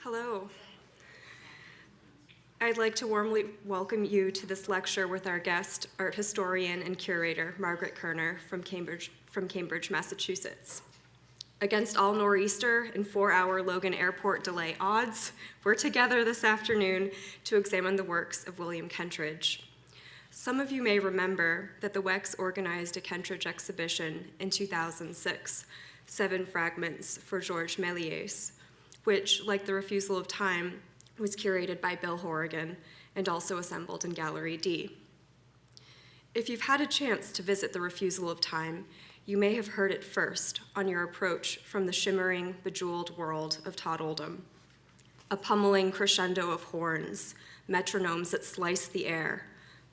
Hello. I'd like to warmly welcome you to this lecture with our guest, art historian and curator, Margaret Koerner from Cambridge, Massachusetts. Against all nor'easter and 4-hour Logan Airport delay odds, we're together this afternoon to examine the works of William Kentridge. Some of you may remember that the Wex organized a Kentridge exhibition in 2006, 7 fragments for Georges Méliès, which, like the Refusal of Time, was curated by Bill Horrigan and also assembled in Gallery D. If you've had a chance to visit the Refusal of Time, you may have heard it first on your approach from the shimmering, bejeweled world of Todd Oldham. A pummeling crescendo of horns, metronomes that slice the air,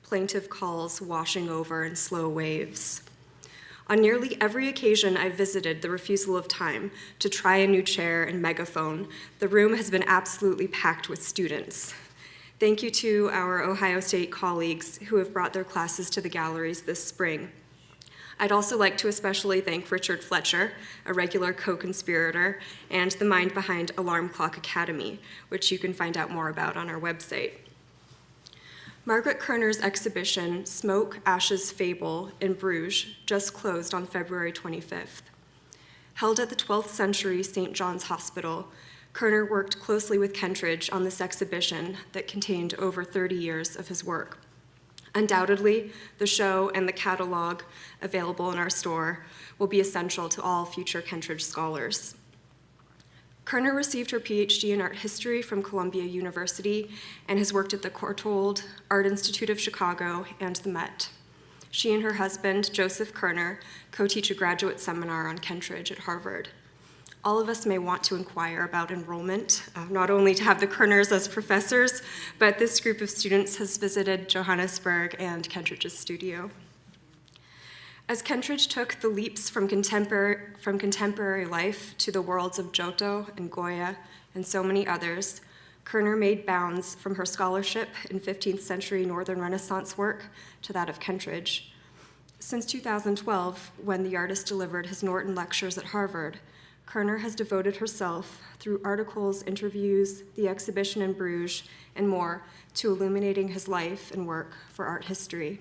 plaintive calls washing over in slow waves. On nearly every occasion I've visited the Refusal of Time to try a new chair and megaphone, the room has been absolutely packed with students. Thank you to our Ohio State colleagues who have brought their classes to the galleries this spring. I'd also like to especially thank Richard Fletcher, a regular co-conspirator, and the mind behind Alarm Clock Academy, which you can find out more about on our website. Margaret Koerner's exhibition, Smoke, Ashes, Fable, in Bruges, just closed on February 25th. Held at the 12th century St. John's Hospital, Koerner worked closely with Kentridge on this exhibition that contained over 30 years of his work. Undoubtedly, the show and the catalog available in our store will be essential to all future Kentridge scholars. Koerner received her PhD in art history from Columbia University and has worked at the Courtauld, Art Institute of Chicago, and the Met. She and her husband, Joseph Koerner, co-teach a graduate seminar on Kentridge at Harvard. All of us may want to inquire about enrollment, not only to have the Koerners as professors, but this group of students has visited Johannesburg and Kentridge's studio. As Kentridge took the leaps from contemporary life to the worlds of Giotto and Goya and so many others, Koerner made bounds from her scholarship in 15th century Northern Renaissance work to that of Kentridge. Since 2012, when the artist delivered his Norton lectures at Harvard, Koerner has devoted herself, through articles, interviews, the exhibition in Bruges, and more, to illuminating his life and work for art history.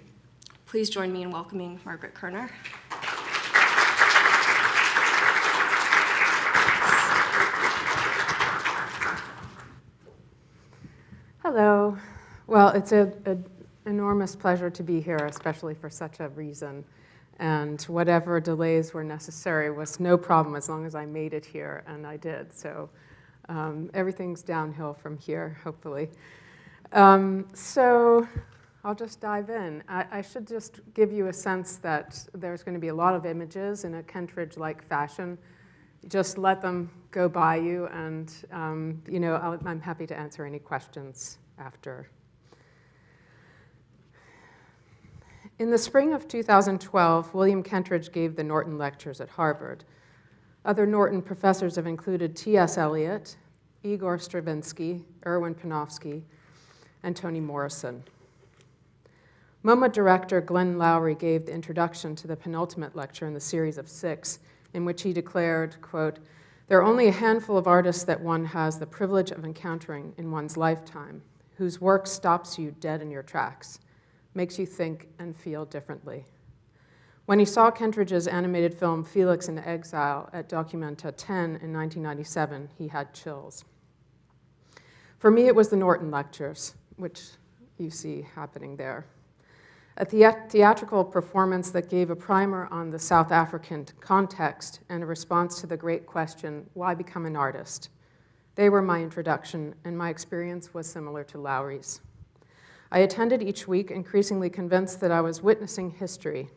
Please join me in welcoming Margaret Koerner. Hello. Well, it's an enormous pleasure to be here, especially for such a reason. And whatever delays were necessary was no problem as long as I made it here, and I did. So everything's downhill from here, hopefully. So I'll just dive in. I should just give you a sense that there's going to be a lot of images in a Kentridge-like fashion. Just let them go by you, and I'm happy to answer any questions after. In the spring of 2012, William Kentridge gave the Norton Lectures at Harvard. Other Norton professors have included T.S. Eliot, Igor Stravinsky, Erwin Panofsky, and Toni Morrison. MoMA director Glenn Lowry gave the introduction to the penultimate lecture in the series of 6, in which he declared, quote, "There are only a handful of artists that one has the privilege of encountering in one's lifetime, whose work stops you dead in your tracks, makes you think and feel differently." When he saw Kentridge's animated film Felix in Exile at Documenta 10 in 1997, he had chills. For me, it was the Norton Lectures, which you see happening there. A theatrical performance that gave a primer on the South African context and a response to the great question, why become an artist? They were my introduction, and my experience was similar to Lowry's. I attended each week, increasingly convinced that I was witnessing history.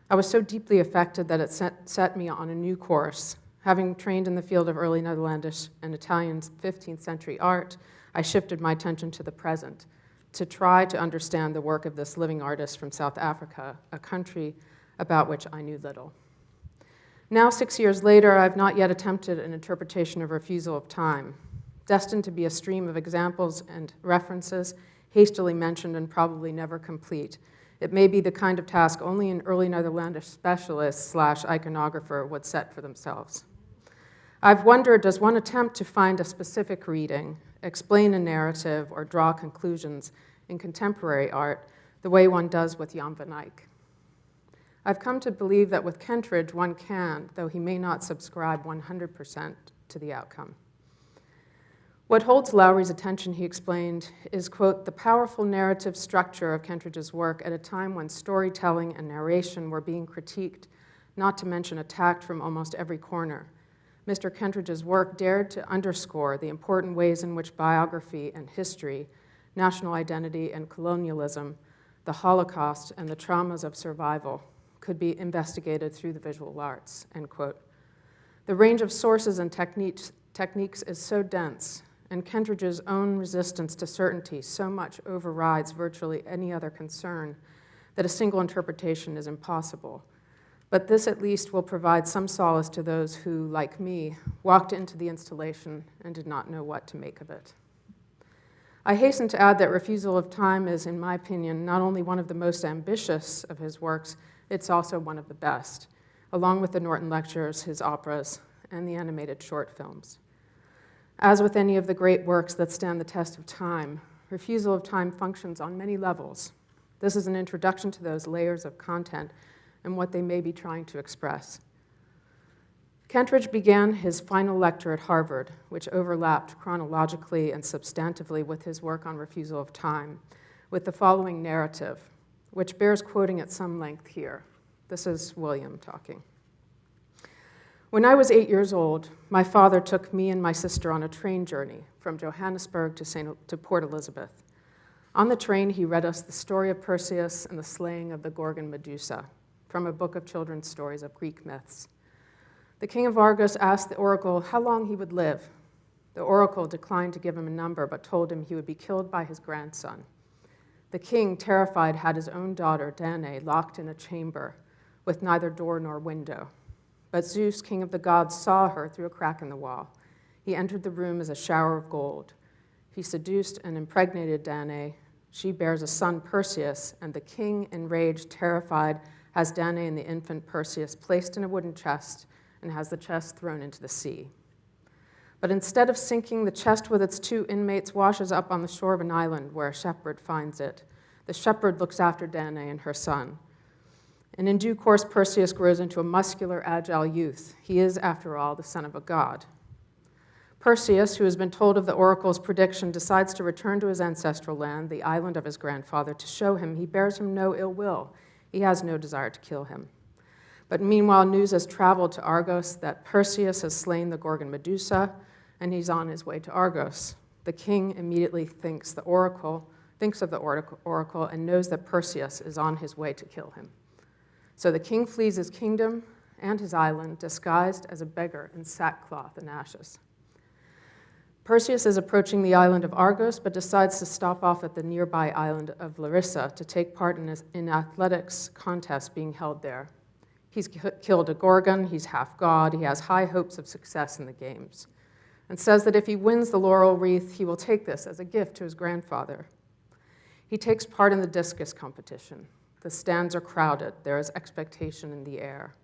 I was so deeply affected that it set me on a new course. Having trained in the field of early Netherlandish and Italian 15th century art, I shifted my attention to the present, to try to understand the work of this living artist from South Africa, a country about which I knew little. Now, 6 years later, I've not yet attempted an interpretation of Refusal of Time, destined to be a stream of examples and references, hastily mentioned and probably never complete. It may be the kind of task only an early Netherlandish specialist / iconographer would set for themselves. I've wondered, does one attempt to find a specific reading, explain a narrative, or draw conclusions in contemporary art the way one does with Jan van Eyck? I've come to believe that with Kentridge one can, though he may not subscribe 100% to the outcome. What holds Lowry's attention, he explained, is, quote, the powerful narrative structure of Kentridge's work at a time when storytelling and narration were being critiqued, not to mention attacked from almost every corner. Mr. Kentridge's work dared to underscore the important ways in which biography and history, national identity and colonialism, the Holocaust and the traumas of survival could be investigated through the visual arts, end quote. The range of sources and techniques is so dense, and Kentridge's own resistance to certainty so much overrides virtually any other concern that a single interpretation is impossible. But this at least will provide some solace to those who, like me, walked into the installation and did not know what to make of it. I hasten to add that Refusal of Time is, in my opinion, not only one of the most ambitious of his works, it's also one of the best, along with the Norton Lectures, his operas, and the animated short films. As with any of the great works that stand the test of time, Refusal of Time functions on many levels. This is an introduction to those layers of content and what they may be trying to express. Kentridge began his final lecture at Harvard, which overlapped chronologically and substantively with his work on Refusal of Time, with the following narrative, which bears quoting at some length here. This is William talking. When I was 8 years old, my father took me and my sister on a train journey from Johannesburg to Port Elizabeth. On the train, he read us the story of Perseus and the slaying of the Gorgon Medusa from a book of children's stories of Greek myths. The king of Argos asked the oracle how long he would live. The oracle declined to give him a number, but told him he would be killed by his grandson. The king, terrified, had his own daughter, Danae, locked in a chamber with neither door nor window. But Zeus, king of the gods, saw her through a crack in the wall. He entered the room as a shower of gold. He seduced and impregnated Danae. She bears a son, Perseus, and the king, enraged, terrified, has Danae and the infant Perseus placed in a wooden chest and has the chest thrown into the sea. But instead of sinking, the chest with its 2 inmates washes up on the shore of an island where a shepherd finds it. The shepherd looks after Danae and her son. And in due course, Perseus grows into a muscular, agile youth. He is, after all, the son of a god. Perseus, who has been told of the oracle's prediction, decides to return to his ancestral land, the island of his grandfather, to show him he bears him no ill will. He has no desire to kill him. But meanwhile, news has traveled to Argos that Perseus has slain the Gorgon Medusa, and he's on his way to Argos. The king immediately thinks of the oracle and knows that Perseus is on his way to kill him. So the king flees his kingdom and his island, disguised as a beggar in sackcloth and ashes. Perseus is approaching the island of Argos, but decides to stop off at the nearby island of Larissa to take part in athletics contests being held there. He's killed a Gorgon, he's half god, he has high hopes of success in the games, and says that if he wins the laurel wreath, he will take this as a gift to his grandfather. He takes part in the Discus competition. The stands are crowded, there is expectation in the air.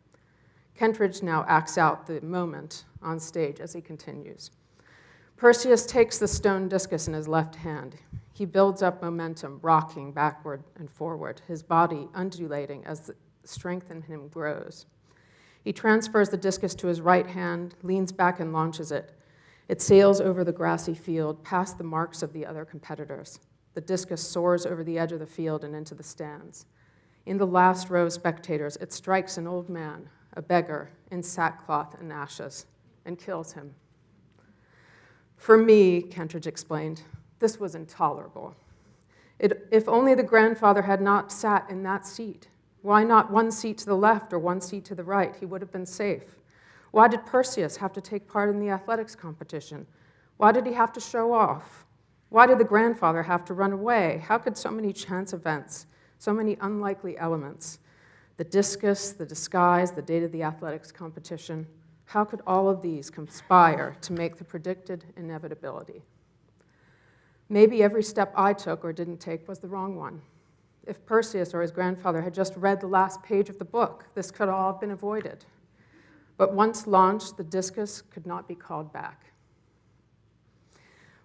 Kentridge now acts out the moment on stage as he continues. Perseus takes the stone discus in his left hand. He builds up momentum, rocking backward and forward, his body undulating as the strength in him grows. He transfers the discus to his right hand, leans back and launches it. It sails over the grassy field, past the marks of the other competitors. The discus soars over the edge of the field and into the stands. In the last row of spectators, it strikes an old man, a beggar, in sackcloth and ashes, and kills him. For me, Kentridge explained, this was intolerable. If only the grandfather had not sat in that seat. Why not one seat to the left or one seat to the right? He would have been safe. Why did Perseus have to take part in the athletics competition? Why did he have to show off? Why did the grandfather have to run away? How could so many chance events, so many unlikely elements, the discus, the disguise, the date of the athletics competition, how could all of these conspire to make the predicted inevitability? Maybe every step I took or didn't take was the wrong one. If Perseus or his grandfather had just read the last page of the book, this could all have been avoided. But once launched, the Discus could not be called back.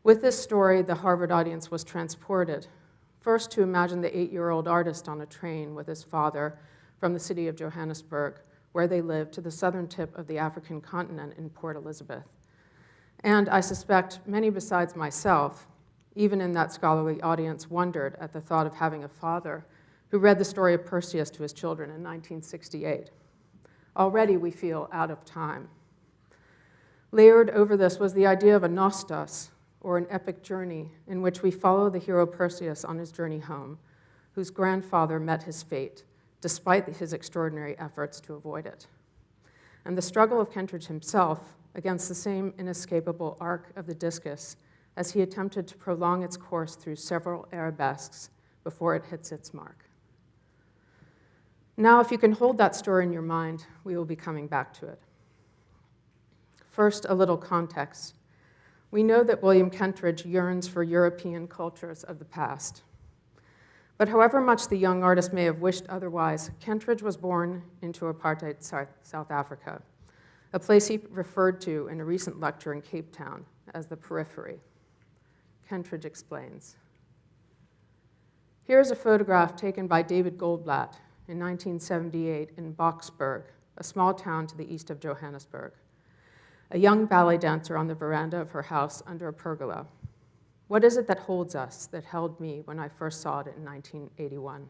With this story, the Harvard audience was transported, first to imagine the 8-year-old artist on a train with his father from the city of Johannesburg, where they lived, to the southern tip of the African continent in Port Elizabeth. And I suspect many besides myself, even in that scholarly audience, wondered at the thought of having a father who read the story of Perseus to his children in 1968. Already we feel out of time. Layered over this was the idea of a nostos, or an epic journey, in which we follow the hero Perseus on his journey home, whose grandfather met his fate, despite his extraordinary efforts to avoid it. And the struggle of Kentridge himself against the same inescapable arc of the Discus as he attempted to prolong its course through several arabesques before it hits its mark. Now, if you can hold that story in your mind, we will be coming back to it. First, a little context. We know that William Kentridge yearns for European cultures of the past. But however much the young artist may have wished otherwise, Kentridge was born into apartheid South Africa, a place he referred to in a recent lecture in Cape Town as the periphery. Kentridge explains. Here is a photograph taken by David Goldblatt in 1978 in Boksburg, a small town to the east of Johannesburg. A young ballet dancer on the veranda of her house under a pergola. What is it that holds us, that held me when I first saw it in 1981?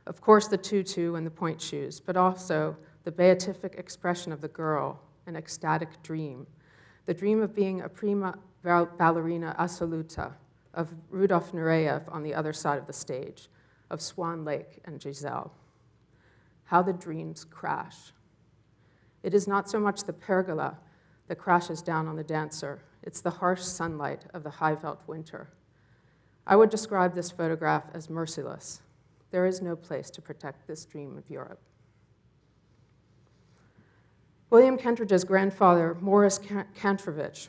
Of course, the tutu and the point shoes, but also the beatific expression of the girl, an ecstatic dream, the dream of being a prima ballerina assoluta, of Rudolf Nureyev on the other side of the stage, of Swan Lake and Giselle. How the dreams crash. It is not so much the pergola that crashes down on the dancer. It's the harsh sunlight of the high-veld winter. I would describe this photograph as merciless. There is no place to protect this dream of Europe. William Kentridge's grandfather, Morris Kentridge,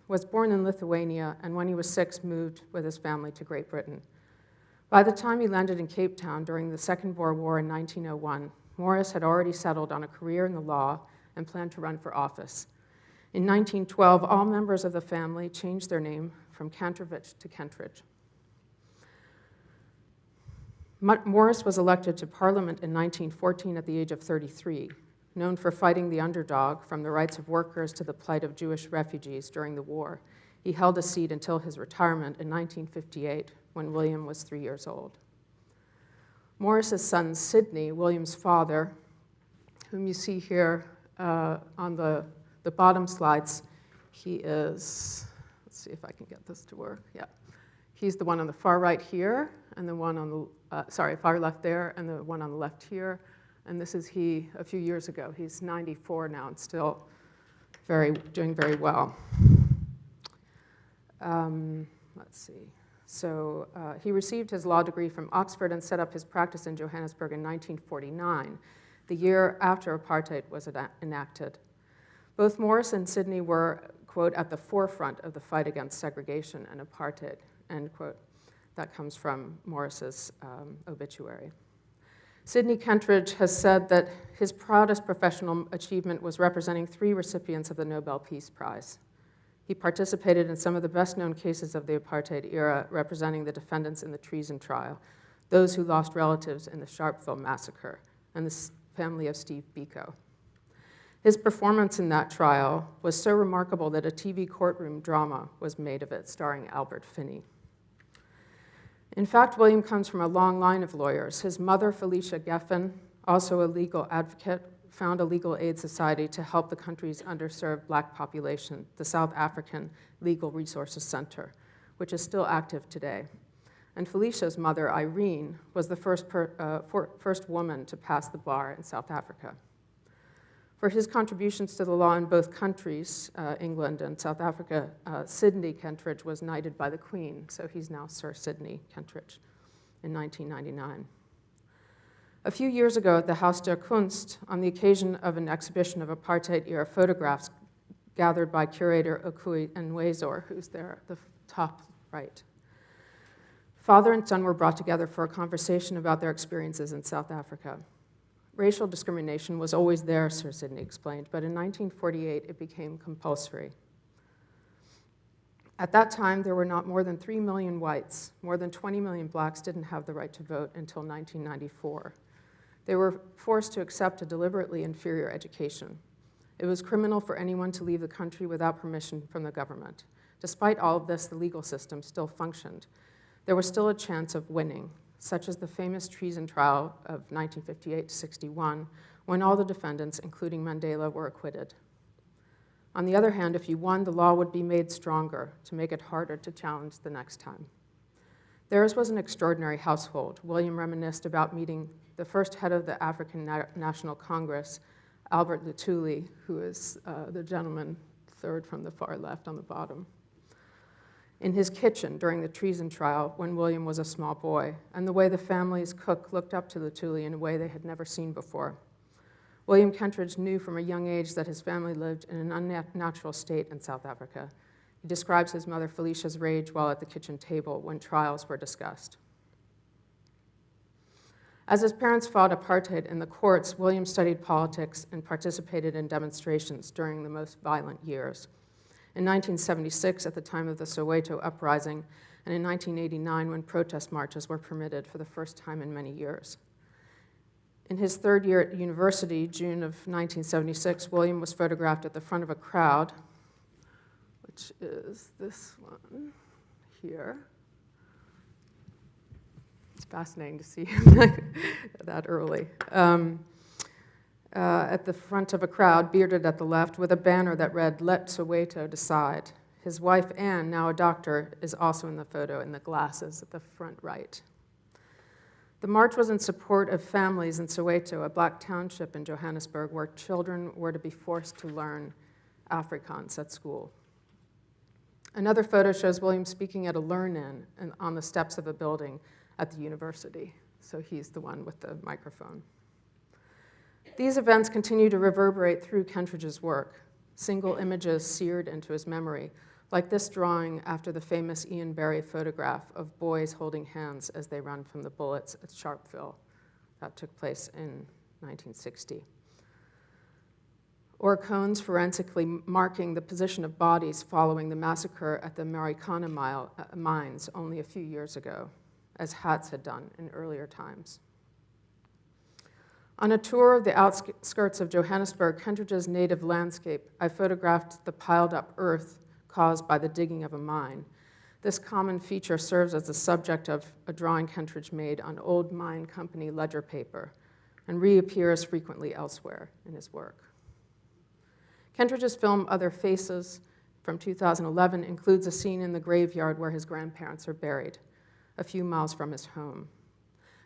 was born in Lithuania and when he was 6 moved with his family to Great Britain. By the time he landed in Cape Town during the Second Boer War in 1901, Morris had already settled on a career in the law and planned to run for office. In 1912, all members of the family changed their name from Kentridge to Kentridge. Morris was elected to Parliament in 1914 at the age of 33, known for fighting the underdog from the rights of workers to the plight of Jewish refugees during the war. He held a seat until his retirement in 1958, when William was 3 years old. Morris's son, Sidney, William's father, whom you see here on the bottom slides, he is, let's see if I can get this to work, yeah. He's the one on the far right here, and the one on the, far left there, and the one on the left here. And this is he a few years ago. He's 94 now and still doing very well. Let's see. So he received his law degree from Oxford and set up his practice in Johannesburg in 1949, the year after apartheid was enacted. Both Morris and Sidney were, quote, at the forefront of the fight against segregation and apartheid, end quote. That comes from Morris's obituary. Sidney Kentridge has said that his proudest professional achievement was representing 3 recipients of the Nobel Peace Prize. He participated in some of the best-known cases of the apartheid era, representing the defendants in the treason trial, those who lost relatives in the Sharpeville massacre, and the family of Steve Biko. His performance in that trial was so remarkable that a TV courtroom drama was made of it, starring Albert Finney. In fact, William comes from a long line of lawyers. His mother, Felicia Geffen, also a legal advocate, found a legal aid society to help the country's underserved Black population, the South African Legal Resources Center, which is still active today. And Felicia's mother, Irene, was the first woman to pass the bar in South Africa. For his contributions to the law in both countries, England and South Africa, Sidney Kentridge was knighted by the Queen, so he's now Sir Sidney Kentridge in 1999. A few years ago at the Haus der Kunst, on the occasion of an exhibition of apartheid-era photographs gathered by curator Okui Nwezor, who's there at the top right, father and son were brought together for a conversation about their experiences in South Africa. Racial discrimination was always there, Sir Sidney explained, but in 1948 it became compulsory. At that time, there were not more than 3 million whites. More than 20 million blacks didn't have the right to vote until 1994. They were forced to accept a deliberately inferior education. It was criminal for anyone to leave the country without permission from the government. Despite all of this, the legal system still functioned. There was still a chance of winning, such as the famous treason trial of 1958-61, when all the defendants, including Mandela, were acquitted. On the other hand, if you won, the law would be made stronger to make it harder to challenge the next time. Theirs was an extraordinary household. William reminisced about meeting the first head of the African National Congress, Albert Luthuli, who is the gentleman third from the far left on the bottom, in his kitchen during the treason trial when William was a small boy, and the way the family's cook looked up to Luthuli in a way they had never seen before. William Kentridge knew from a young age that his family lived in an unnatural state in South Africa. He describes his mother Felicia's rage while at the kitchen table when trials were discussed. As his parents fought apartheid in the courts, William studied politics and participated in demonstrations during the most violent years. In 1976, at the time of the Soweto uprising, and in 1989, when protest marches were permitted for the first time in many years. In his third year at university, June of 1976, William was photographed at the front of a crowd, which is this one here. It's fascinating to see him that early. At the front of a crowd, bearded at the left, with a banner that read, "Let Soweto decide." His wife, Anne, now a doctor, is also in the photo in the glasses at the front right. The march was in support of families in Soweto, a black township in Johannesburg, where children were to be forced to learn Afrikaans at school. Another photo shows William speaking at a learn-in on the steps of a building at the university. So he's the one with the microphone. These events continue to reverberate through Kentridge's work, single images seared into his memory, like this drawing after the famous Ian Barry photograph of boys holding hands as they run from the bullets at Sharpeville. That took place in 1960. Or cones forensically marking the position of bodies following the massacre at the Marikana mines only a few years ago, as hats had done in earlier times. On a tour of the outskirts of Johannesburg, Kentridge's native landscape, I photographed the piled-up earth caused by the digging of a mine. This common feature serves as the subject of a drawing Kentridge made on old mine company ledger paper and reappears frequently elsewhere in his work. Kentridge's film Other Faces from 2011 includes a scene in the graveyard where his grandparents are buried, a few miles from his home.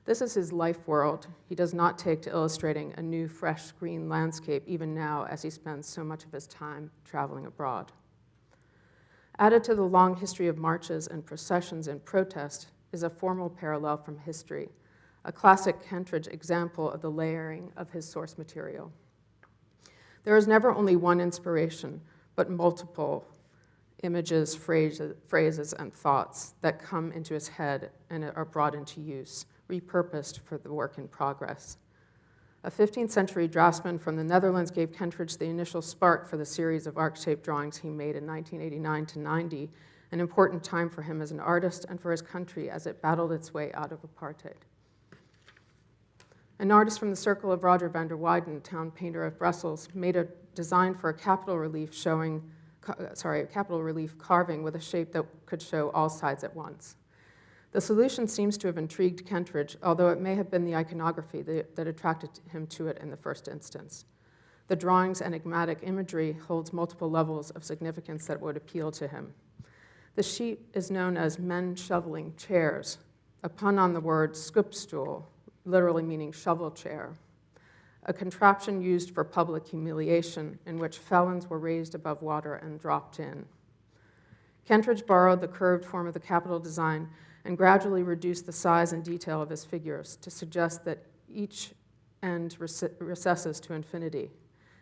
This is his life world. He does not take to illustrating a new, fresh, green landscape even now as he spends so much of his time traveling abroad. Added to the long history of marches and processions and protest is a formal parallel from history, a classic Kentridge example of the layering of his source material. There is never only one inspiration, but multiple images, phrases, and thoughts that come into his head and are brought into use, repurposed for the work in progress. A 15th century draftsman from the Netherlands gave Kentridge the initial spark for the series of arc-shaped drawings he made in 1989 to 90, an important time for him as an artist and for his country as it battled its way out of apartheid. An artist from the circle of Roger van der Weyden, town painter of Brussels, made a design for a capital relief carving with a shape that could show all sides at once. The solution seems to have intrigued Kentridge, although it may have been the iconography that attracted him to it in the first instance. The drawing's enigmatic imagery holds multiple levels of significance that would appeal to him. The sheet is known as men shoveling chairs, a pun on the word scoopstoel, literally meaning shovel chair, a contraption used for public humiliation in which felons were raised above water and dropped in. Kentridge borrowed the curved form of the capital design and gradually reduced the size and detail of his figures to suggest that each end recesses to infinity.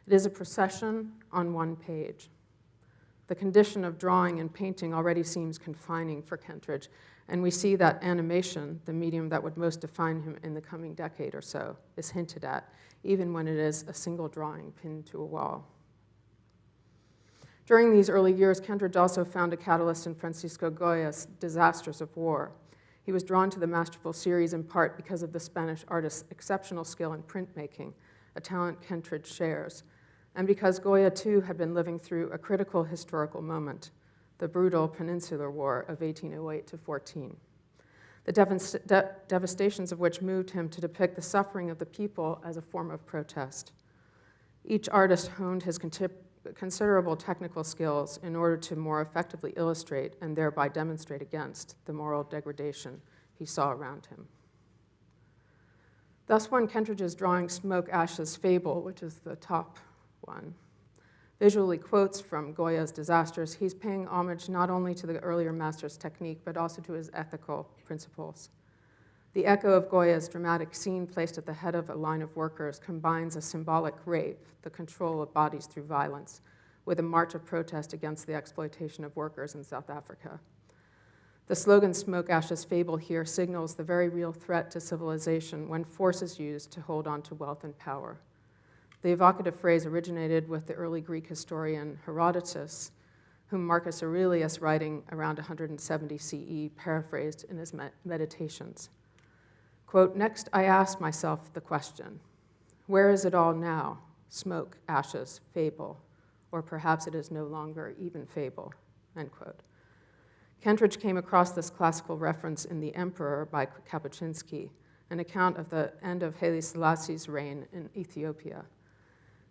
It is a procession on one page. The condition of drawing and painting already seems confining for Kentridge, and we see that animation, the medium that would most define him in the coming decade or so, is hinted at, even when it is a single drawing pinned to a wall. During these early years, Kentridge also found a catalyst in Francisco Goya's Disasters of War. He was drawn to the masterful series in part because of the Spanish artist's exceptional skill in printmaking, a talent Kentridge shares, and because Goya too had been living through a critical historical moment, the brutal Peninsular War of 1808 to 14, the devastations of which moved him to depict the suffering of the people as a form of protest. Each artist honed his considerable technical skills in order to more effectively illustrate and thereby demonstrate against the moral degradation he saw around him. Thus, when Kentridge is drawing Smoke, Ashes, Fable, which is the top one, visually quotes from Goya's Disasters, he's paying homage not only to the earlier master's technique, but also to his ethical principles. The echo of Goya's dramatic scene placed at the head of a line of workers combines a symbolic rape, the control of bodies through violence, with a march of protest against the exploitation of workers in South Africa. The slogan Smoke, Ashes, Fable here signals the very real threat to civilization when force is used to hold on to wealth and power. The evocative phrase originated with the early Greek historian Herodotus, whom Marcus Aurelius, writing around 170 CE, paraphrased in his Meditations. Quote, "Next I asked myself the question, where is it all now? Smoke, ashes, fable, or perhaps it is no longer even fable," end quote. Kentridge came across this classical reference in The Emperor by Kapuscinski, an account of the end of Haile Selassie's reign in Ethiopia.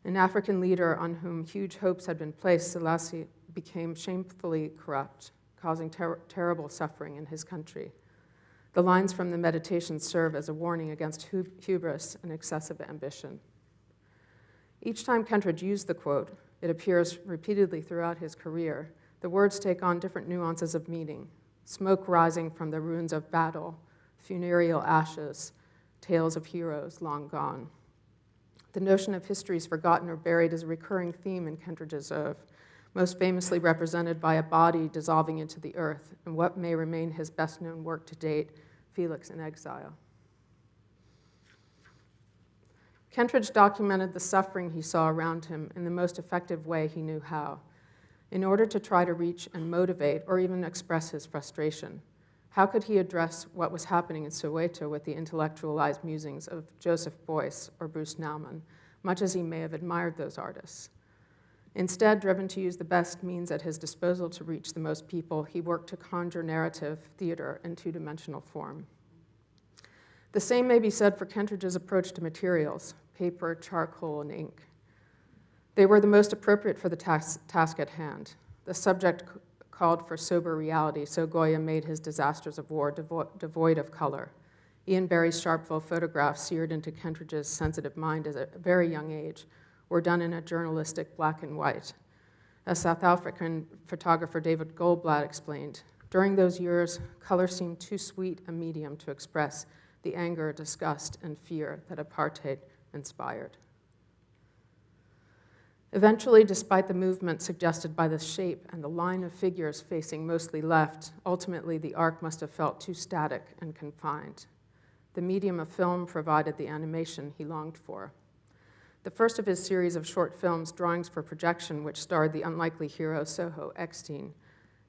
An African leader on whom huge hopes had been placed, Selassie became shamefully corrupt, causing terrible suffering in his country. The lines from the Meditations serve as a warning against hubris and excessive ambition. Each time Kentridge used the quote, it appears repeatedly throughout his career, the words take on different nuances of meaning: smoke rising from the ruins of battle, funereal ashes, tales of heroes long gone. The notion of histories forgotten or buried is a recurring theme in Kentridge's oeuvre, most famously represented by a body dissolving into the earth in what may remain his best-known work to date, Felix in Exile. Kentridge documented the suffering he saw around him in the most effective way he knew how, in order to try to reach and motivate or even express his frustration. How could he address what was happening in Soweto with the intellectualized musings of Joseph Beuys or Bruce Nauman, much as he may have admired those artists? Instead, driven to use the best means at his disposal to reach the most people, he worked to conjure narrative theater in two-dimensional form. The same may be said for Kentridge's approach to materials, paper, charcoal, and ink. They were the most appropriate for the task at hand. The subject called for sober reality, so Goya made his Disasters of War devoid of color. Ian Barry's Sharpeville photographs, seared into Kentridge's sensitive mind at a very young age, were done in a journalistic black and white. As South African photographer David Goldblatt explained, during those years, color seemed too sweet a medium to express the anger, disgust, and fear that apartheid inspired. Eventually, despite the movement suggested by the shape and the line of figures facing mostly left, ultimately the arc must have felt too static and confined. The medium of film provided the animation he longed for. The first of his series of short films, Drawings for Projection, which starred the unlikely hero Soho Eckstein,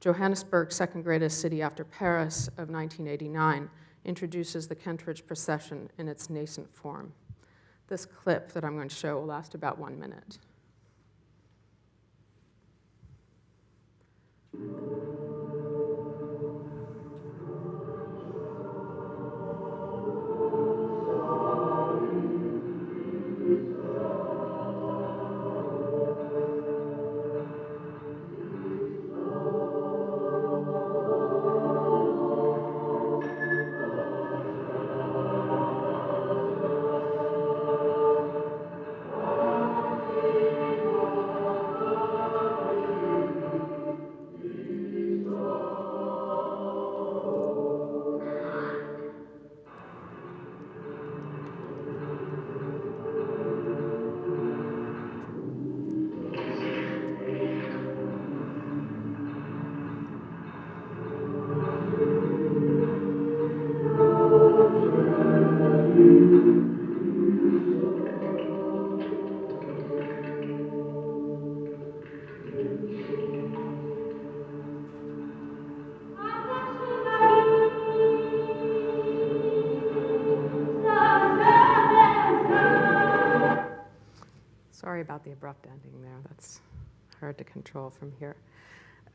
Johannesburg's second greatest city after Paris of 1989, introduces the Kentridge procession in its nascent form. This clip that I'm going to show will last about 1 minute. abrupt ending there. That's hard to control from here.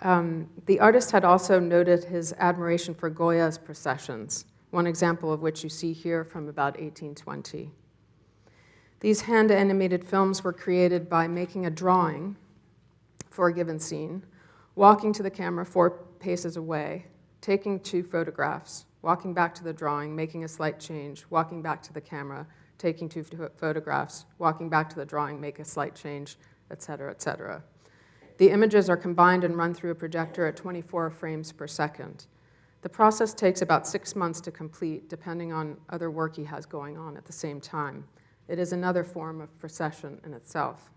The artist had also noted his admiration for Goya's processions, one example of which you see here from about 1820. These hand-animated films were created by making a drawing for a given scene, walking to the camera 4 paces away, taking 2 photographs, walking back to the drawing, making a slight change, walking back to the camera, taking 2 photographs, walking back to the drawing, make a slight change, et cetera, et cetera. The images are combined and run through a projector at 24 frames per second. The process takes about 6 months to complete, depending on other work he has going on at the same time. It is another form of procession in itself.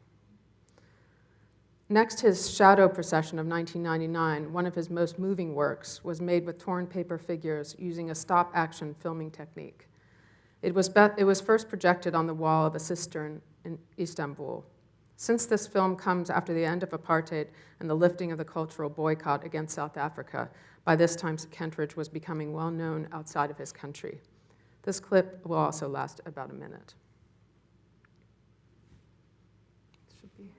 Next, his shadow procession of 1999, one of his most moving works, was made with torn paper figures using a stop-action filming technique. It was first projected on the wall of a cistern in Istanbul. Since this film comes after the end of apartheid and the lifting of the cultural boycott against South Africa, by this time Kentridge was becoming well known outside of his country. This clip will also last about a minute. Should be.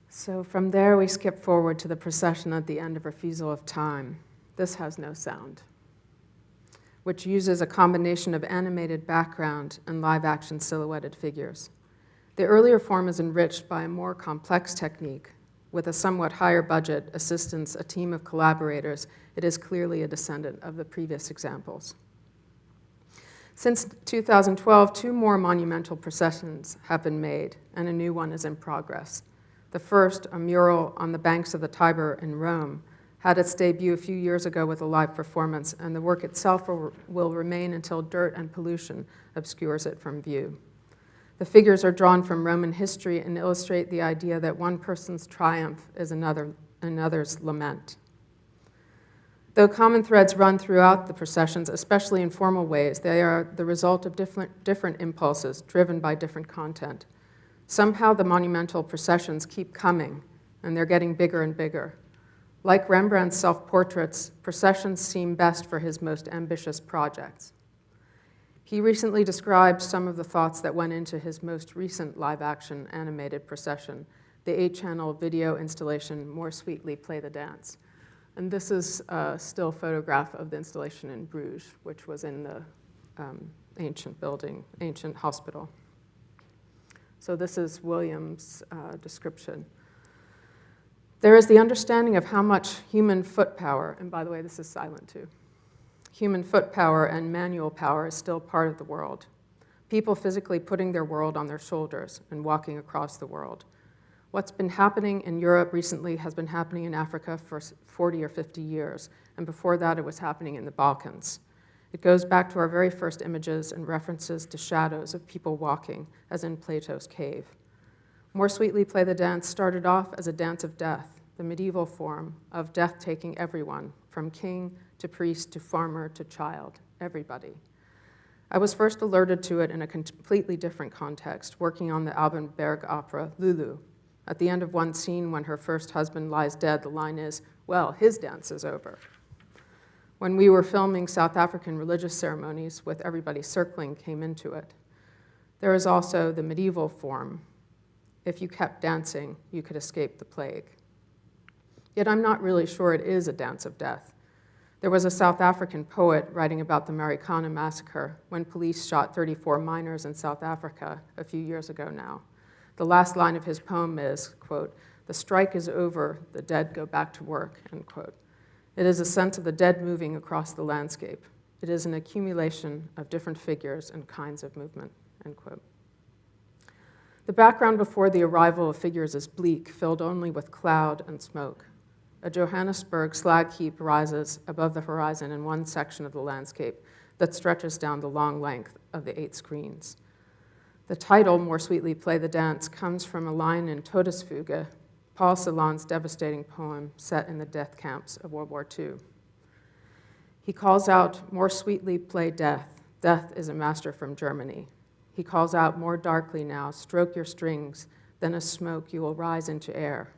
So from there, we skip forward to the procession at the end of Refusal of Time. This has no sound, which uses a combination of animated background and live-action silhouetted figures. The earlier form is enriched by a more complex technique. With a somewhat higher budget, assistance, a team of collaborators, it is clearly a descendant of the previous examples. Since 2012, 2 more monumental processions have been made, and a new one is in progress. The first, a mural on the banks of the Tiber in Rome, had its debut a few years ago with a live performance, and the work itself will remain until dirt and pollution obscures it from view. The figures are drawn from Roman history and illustrate the idea that one person's triumph is another's lament. Though common threads run throughout the processions, especially in formal ways, they are the result of different impulses driven by different content. Somehow the monumental processions keep coming, and they're getting bigger and bigger. Like Rembrandt's self-portraits, processions seem best for his most ambitious projects. He recently described some of the thoughts that went into his most recent live-action animated procession, the 8-channel video installation, More Sweetly Play the Dance. And this is a still photograph of the installation in Bruges, which was in the ancient hospital. So this is William's description. There is the understanding of how much human foot power, and by the way, this is silent too, human foot power and manual power is still part of the world. People physically putting their world on their shoulders and walking across the world. What's been happening in Europe recently has been happening in Africa for 40 or 50 years, and before that it was happening in the Balkans. It goes back to our very first images and references to shadows of people walking, as in Plato's cave. More Sweetly Play the Dance started off as a dance of death, the medieval form of death taking everyone, from king to priest to farmer to child, everybody. I was first alerted to it in a completely different context, working on the Alban Berg opera Lulu. At the end of one scene, when her first husband lies dead, the line is, "Well, his dance is over." When we were filming South African religious ceremonies with everybody circling came into it. There is also the medieval form. If you kept dancing, you could escape the plague. Yet I'm not really sure it is a dance of death. There was a South African poet writing about the Marikana massacre when police shot 34 miners in South Africa a few years ago now. The last line of his poem is, quote, "The strike is over, the dead go back to work," end quote. It is a sense of the dead moving across the landscape. It is an accumulation of different figures and kinds of movement, end quote. The background before the arrival of figures is bleak, filled only with cloud and smoke. A Johannesburg slag heap rises above the horizon in one section of the landscape that stretches down the long length of the 8 screens. The title, More Sweetly Play the Dance, comes from a line in Todesfuge, Paul Celan's devastating poem set in the death camps of World War II. He calls out, "More sweetly play death. Death is a master from Germany." He calls out more darkly now, "Stroke your strings, then a smoke you will rise into air.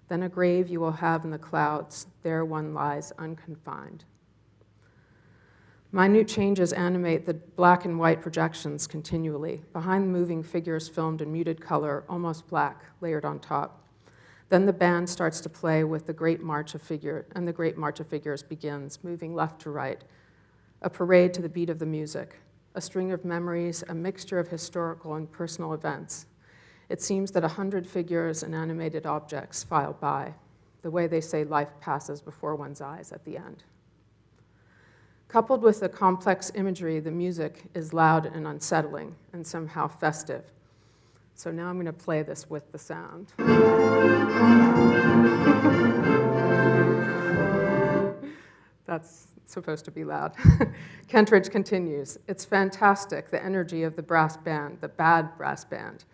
Then a grave you will have in the clouds, there one lies unconfined." Minute changes animate the black and white projections continually, behind the moving figures filmed in muted color, almost black, layered on top. Then the band starts to play with the Great March of Figure, and the Great March of Figures begins, moving left to right, a parade to the beat of the music, a string of memories, a mixture of historical and personal events. It seems that 100 figures and animated objects file by, the way they say life passes before one's eyes at the end. Coupled with the complex imagery, the music is loud and unsettling and somehow festive. So now I'm going to play this with the sound. That's supposed to be loud. Kentridge continues, "It's fantastic, the energy of the brass band, the bad brass band.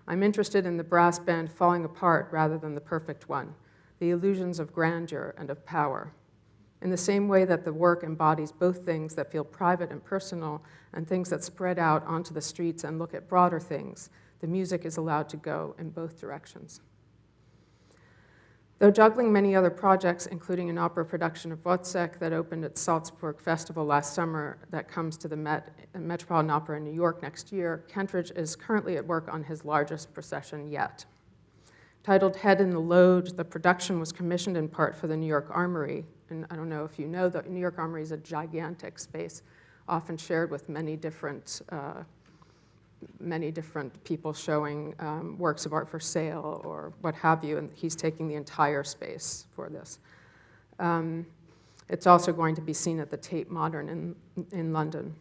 I'm interested in the brass band falling apart rather than the perfect one, the illusions of grandeur and of power. In the same way that the work embodies both things that feel private and personal and things that spread out onto the streets and look at broader things, the music is allowed to go in both directions." Though juggling many other projects, including an opera production of Wozzeck that opened at Salzburg Festival last summer that comes to the Metropolitan Opera in New York next year, Kentridge is currently at work on his largest procession yet. Titled Head in the Load, the production was commissioned in part for the New York Armory. And I don't know if you know, the New York Armory is a gigantic space, often shared with many different people showing works of art for sale or what have you, and he's taking the entire space for this. It's also going to be seen at the Tate Modern in London.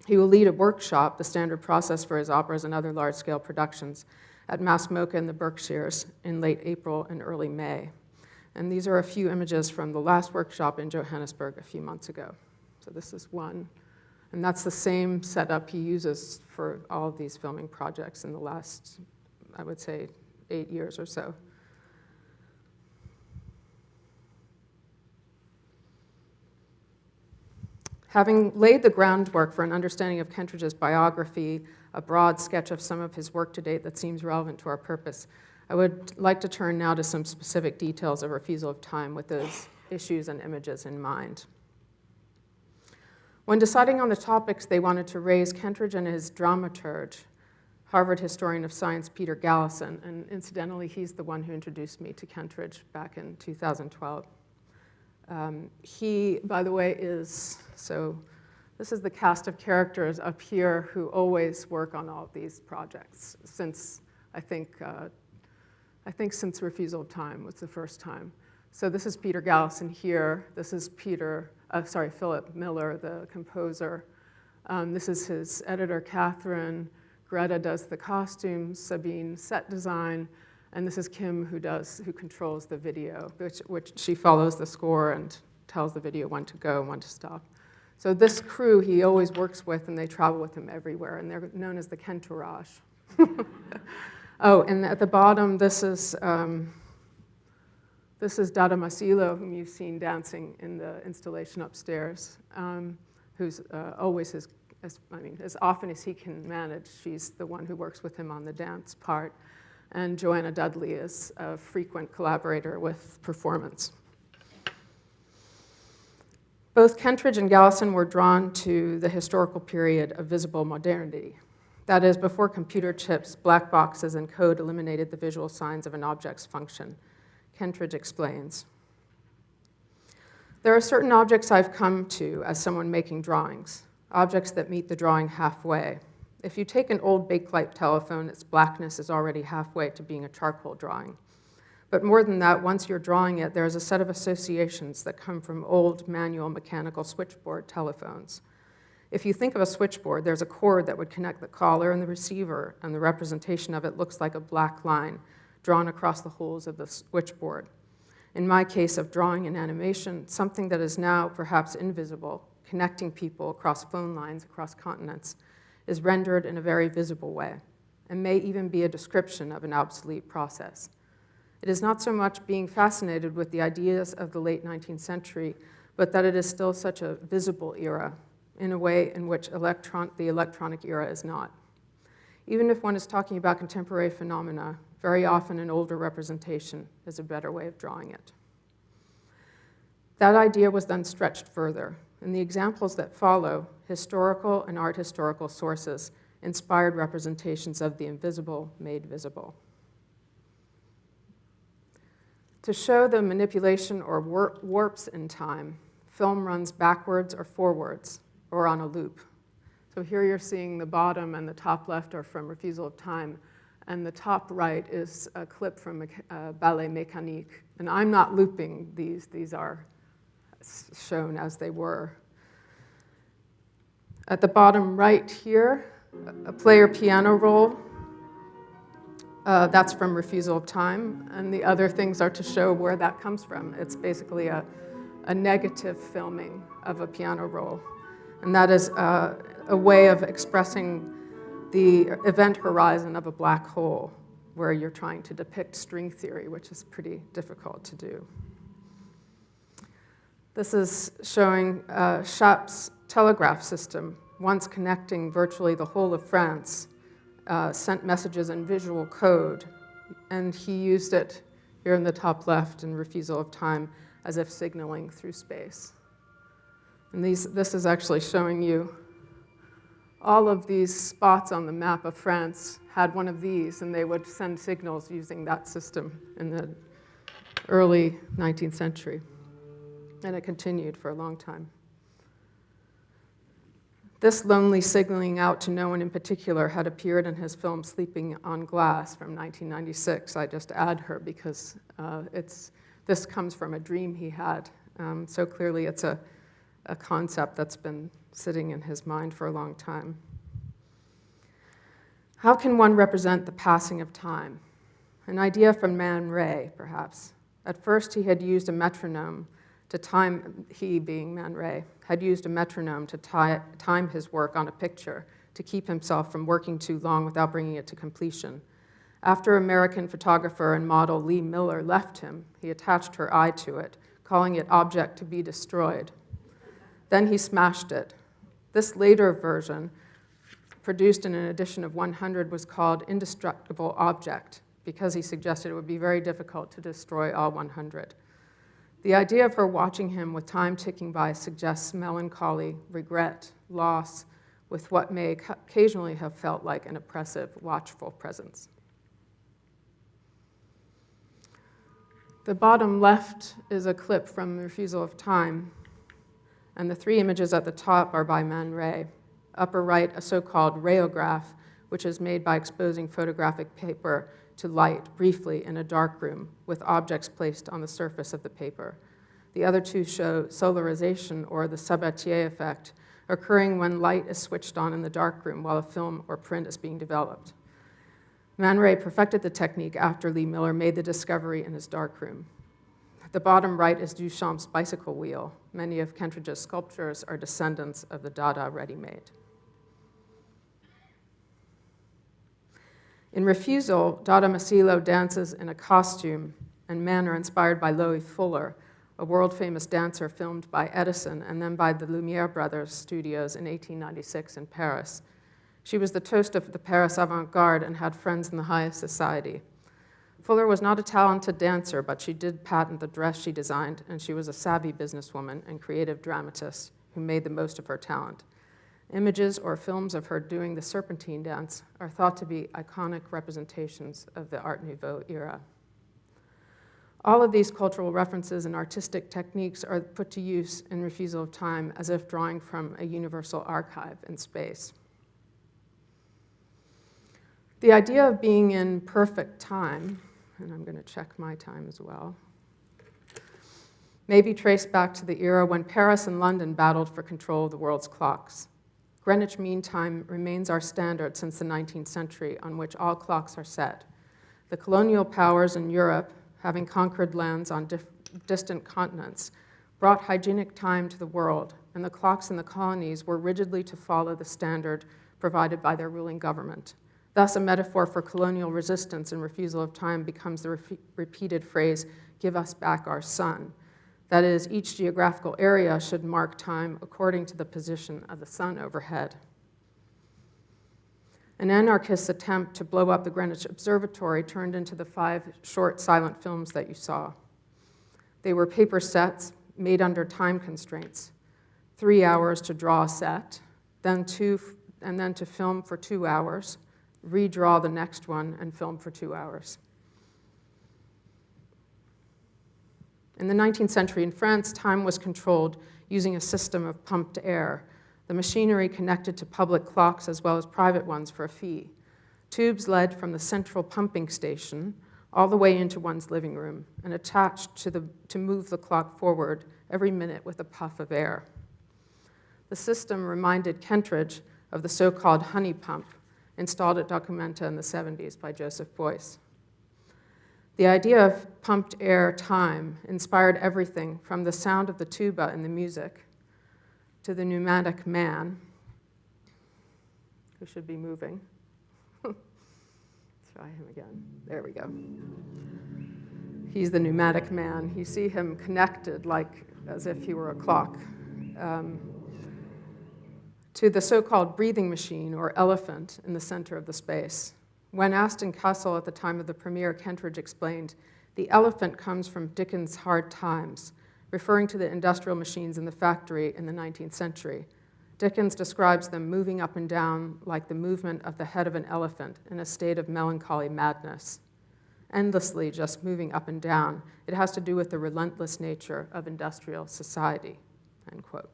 He will lead a workshop, the standard process for his operas and other large-scale productions, at Mass MoCA in the Berkshires in late April and early May. And these are a few images from the last workshop in Johannesburg a few months ago. So this is one. And that's the same setup he uses for all of these filming projects in the last, I would say, 8 years or so. Having laid the groundwork for an understanding of Kentridge's biography, a broad sketch of some of his work to date that seems relevant to our purpose, I would like to turn now to some specific details of Refusal of Time with those issues and images in mind. When deciding on the topics they wanted to raise, Kentridge and his dramaturge, Harvard historian of science Peter Gallison, and incidentally, he's the one who introduced me to Kentridge back in 2012. He, by the way, this is the cast of characters up here who always work on all of these projects since, I think since Refusal of Time was the first time. So this is Peter Gallison here. This is Philip Miller, the composer. This is his editor, Catherine. Greta does the costumes, Sabine set design, and this is Kim who controls the video, which she follows the score and tells the video when to go and when to stop. So this crew he always works with, and they travel with him everywhere, and they're known as the Kentourage. Oh, and at the bottom, this is This is Dada Masilo, whom you've seen dancing in the installation upstairs, who's always as often as he can manage, she's the one who works with him on the dance part. And Joanna Dudley is a frequent collaborator with performance. Both Kentridge and Galison were drawn to the historical period of visible modernity. That is, before computer chips, black boxes, and code eliminated the visual signs of an object's function. Kentridge explains, "There are certain objects I've come to as someone making drawings, objects that meet the drawing halfway. If you take an old bakelite telephone, its blackness is already halfway to being a charcoal drawing. But more than that, once you're drawing it, there's a set of associations that come from old manual mechanical switchboard telephones. If you think of a switchboard, there's a cord that would connect the caller and the receiver, and the representation of it looks like a black line drawn across the holes of the switchboard. In my case of drawing and animation, something that is now perhaps invisible, connecting people across phone lines, across continents, is rendered in a very visible way, and may even be a description of an obsolete process. It is not so much being fascinated with the ideas of the late 19th century, but that it is still such a visible era, in a way in which the electronic era is not. Even if one is talking about contemporary phenomena, very often an older representation is a better way of drawing it." That idea was then stretched further. In the examples that follow, historical and art historical sources inspired representations of the invisible made visible. To show the manipulation or warps in time, film runs backwards or forwards, or on a loop. So here you're seeing the bottom and the top left are from Refusal of Time, and the top right is a clip from Ballet Mécanique. And I'm not looping these are shown as they were. At the bottom right here, a player piano roll. That's from Refusal of Time, and the other things are to show where that comes from. It's basically a negative filming of a piano roll. And that is a way of expressing the event horizon of a black hole, where you're trying to depict string theory, which is pretty difficult to do. This is showing Chapp's telegraph system, once connecting virtually the whole of France, sent messages in visual code, and he used it here in the top left in Refusal of Time as if signaling through space. And this is actually showing you all of these spots on the map of France had one of these, and they would send signals using that system in the early 19th century. And it continued for a long time. This lonely signaling out to no one in particular had appeared in his film Sleeping on Glass from 1996. I just add her because this comes from a dream he had. So clearly it's a concept that's been sitting in his mind for a long time. How can one represent the passing of time? An idea from Man Ray, perhaps. At first he had used a metronome to time, he being Man Ray, had used a metronome to time his work on a picture to keep himself from working too long without bringing it to completion. After American photographer and model Lee Miller left him, he attached her eye to it, calling it object to be destroyed. Then he smashed it. This later version, produced in an edition of 100, was called Indestructible Object, because he suggested it would be very difficult to destroy all 100. The idea of her watching him with time ticking by suggests melancholy, regret, loss, with what may occasionally have felt like an oppressive, watchful presence. The bottom left is a clip from Refusal of Time, and the three images at the top are by Man Ray. Upper right, a so-called rayograph, which is made by exposing photographic paper to light briefly in a dark room with objects placed on the surface of the paper. The other two show solarization, or the Sabatier effect, occurring when light is switched on in the dark room while a film or print is being developed. Man Ray perfected the technique after Lee Miller made the discovery in his darkroom. The bottom right is Duchamp's bicycle wheel. Many of Kentridge's sculptures are descendants of the Dada ready-made. In Refusal, Dada Masilo dances in a costume and manner inspired by Loie Fuller, a world-famous dancer filmed by Edison and then by the Lumiere Brothers studios in 1896 in Paris. She was the toast of the Paris avant-garde and had friends in the highest society. Fuller was not a talented dancer, but she did patent the dress she designed, and she was a savvy businesswoman and creative dramatist who made the most of her talent. Images or films of her doing the serpentine dance are thought to be iconic representations of the Art Nouveau era. All of these cultural references and artistic techniques are put to use in Refusal of Time as if drawing from a universal archive in space. The idea of being in perfect time, and I'm going to check my time as well, may be traced back to the era when Paris and London battled for control of the world's clocks. Greenwich Mean Time remains our standard since the 19th century on which all clocks are set. The colonial powers in Europe, having conquered lands on distant continents, brought hygienic time to the world, and the clocks in the colonies were rigidly to follow the standard provided by their ruling government. Thus, a metaphor for colonial resistance and refusal of time becomes the repeated phrase, "Give us back our sun." That is, each geographical area should mark time according to the position of the sun overhead. An anarchist's attempt to blow up the Greenwich Observatory turned into the 5 short silent films that you saw. They were paper sets made under time constraints, 3 hours to draw a set, then to film for 2 hours, redraw the next one, and film for 2 hours. In the 19th century in France, time was controlled using a system of pumped air. The machinery connected to public clocks as well as private ones for a fee. Tubes led from the central pumping station all the way into one's living room and attached to move the clock forward every minute with a puff of air. The system reminded Kentridge of the so-called honey pump installed at Documenta in the 70s by Joseph Beuys. The idea of pumped air time inspired everything from the sound of the tuba in the music to the pneumatic man, who should be moving. Let's try him again. There we go. He's the pneumatic man. You see him connected like as if he were a clock. To the so-called breathing machine or elephant in the center of the space. When asked in Kassel at the time of the premiere, Kentridge explained, "The elephant comes from Dickens' Hard Times," referring to the industrial machines in the factory in the 19th century. Dickens describes them moving up and down like the movement of the head of an elephant in a state of melancholy madness. Endlessly just moving up and down. It has to do with the relentless nature of industrial society, end quote.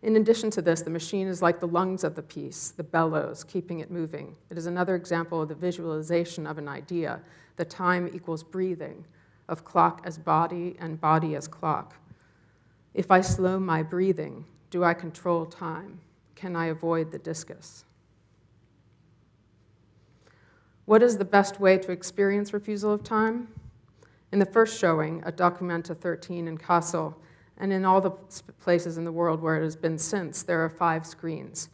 In addition to this, the machine is like the lungs of the piece, the bellows, keeping it moving. It is another example of the visualization of an idea, that time equals breathing, of clock as body and body as clock. If I slow my breathing, do I control time? Can I avoid the discus? What is the best way to experience refusal of time? In the first showing at Documenta 13 in Kassel, and in all the places in the world where it has been since, there are 5 screens,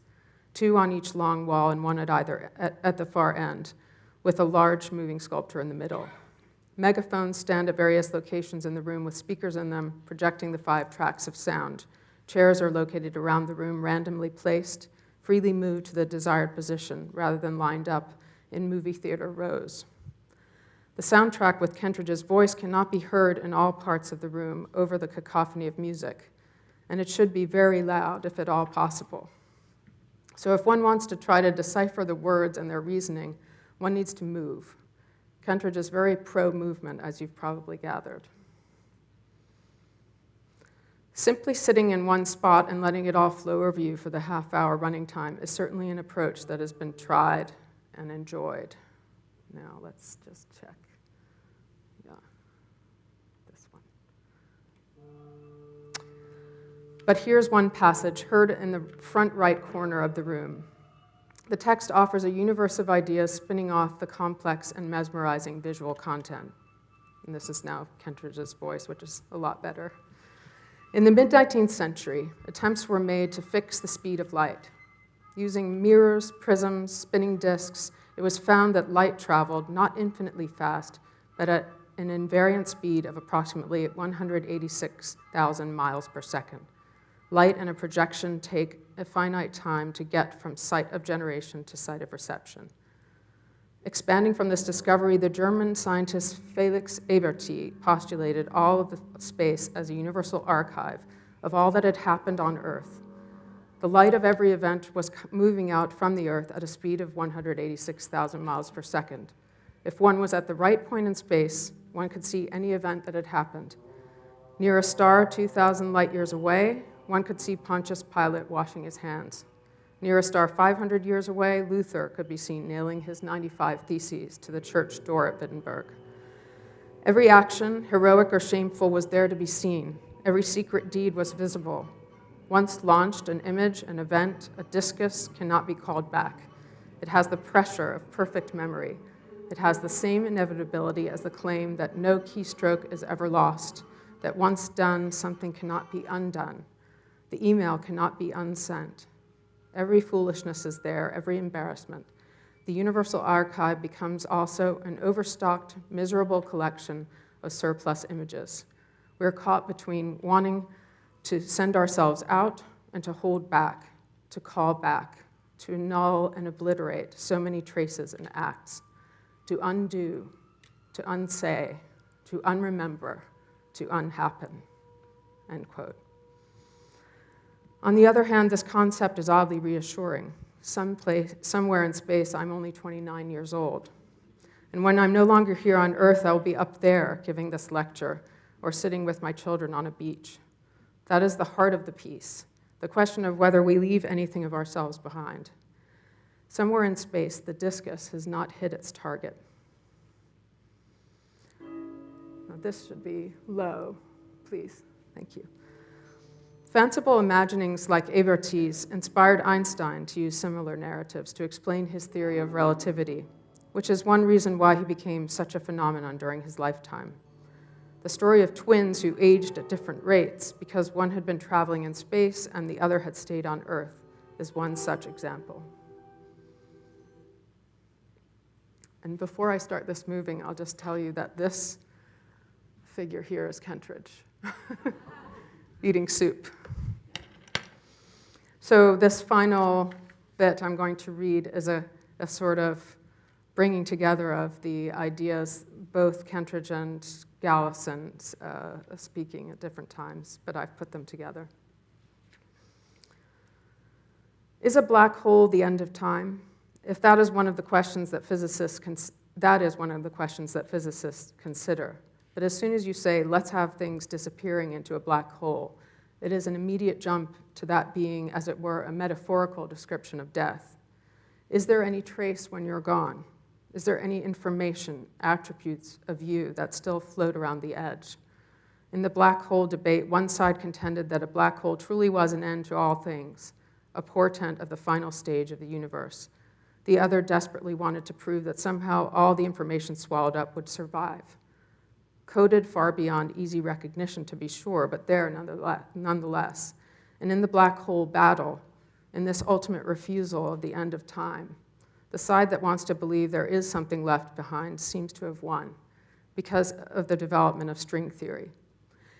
2 on each long wall and 1 at the far end, with a large moving sculpture in the middle. Megaphones stand at various locations in the room with speakers in them, projecting the 5 tracks of sound. Chairs are located around the room, randomly placed, freely moved to the desired position, rather than lined up in movie theater rows. The soundtrack with Kentridge's voice cannot be heard in all parts of the room over the cacophony of music, and it should be very loud, if at all possible. So if one wants to try to decipher the words and their reasoning, one needs to move. Kentridge is very pro-movement, as you've probably gathered. Simply sitting in one spot and letting it all flow over you for the half-hour running time is certainly an approach that has been tried and enjoyed. Now, let's just check. Yeah, this one. But here's one passage heard in the front right corner of the room. The text offers a universe of ideas spinning off the complex and mesmerizing visual content. And this is now Kentridge's voice, which is a lot better. In the mid-19th century, attempts were made to fix the speed of light. Using mirrors, prisms, spinning discs, it was found that light traveled not infinitely fast, but at an invariant speed of approximately 186,000 miles per second. Light and a projection take a finite time to get from site of generation to site of reception. Expanding from this discovery, the German scientist Felix postulated all of the space as a universal archive of all that had happened on Earth. The light of every event was moving out from the Earth at a speed of 186,000 miles per second. If one was at the right point in space, one could see any event that had happened. Near a star 2,000 light years away, one could see Pontius Pilate washing his hands. Near a star 500 years away, Luther could be seen nailing his 95 Theses to the church door at Wittenberg. Every action, heroic or shameful, was there to be seen. Every secret deed was visible. Once launched, an image, an event, a discus cannot be called back. It has the pressure of perfect memory. It has the same inevitability as the claim that no keystroke is ever lost, that once done, something cannot be undone. The email cannot be unsent. Every foolishness is there, every embarrassment. The universal archive becomes also an overstocked, miserable collection of surplus images. We're caught between wanting to send ourselves out and to hold back, to call back, to annul and obliterate so many traces and acts, to undo, to unsay, to unremember, to unhappen, end quote. On the other hand, this concept is oddly reassuring. Somewhere in space, I'm only 29 years old. And when I'm no longer here on Earth, I'll be up there giving this lecture or sitting with my children on a beach. That is the heart of the piece, the question of whether we leave anything of ourselves behind. Somewhere in space, the discus has not hit its target. Now, this should be low, please. Thank you. Fanciful imaginings like Ebert's inspired Einstein to use similar narratives to explain his theory of relativity, which is one reason why he became such a phenomenon during his lifetime. The story of twins who aged at different rates because one had been traveling in space and the other had stayed on Earth is one such example. And before I start this moving, I'll just tell you that this figure here is Kentridge, eating soup. So this final bit I'm going to read is a sort of bringing together of the ideas both Kentridge and Galison speaking at different times, but I've put them together. Is a black hole the end of time? If that is one of the questions that physicists consider. But as soon as you say, let's have things disappearing into a black hole, it is an immediate jump to that being, as it were, a metaphorical description of death. Is there any trace when you're gone? Is there any information, attributes of you that still float around the edge? In the black hole debate, one side contended that a black hole truly was an end to all things, a portent of the final stage of the universe. The other desperately wanted to prove that somehow all the information swallowed up would survive. Coded far beyond easy recognition, to be sure, but there nonetheless. And in the black hole battle, in this ultimate refusal of the end of time, the side that wants to believe there is something left behind seems to have won because of the development of string theory.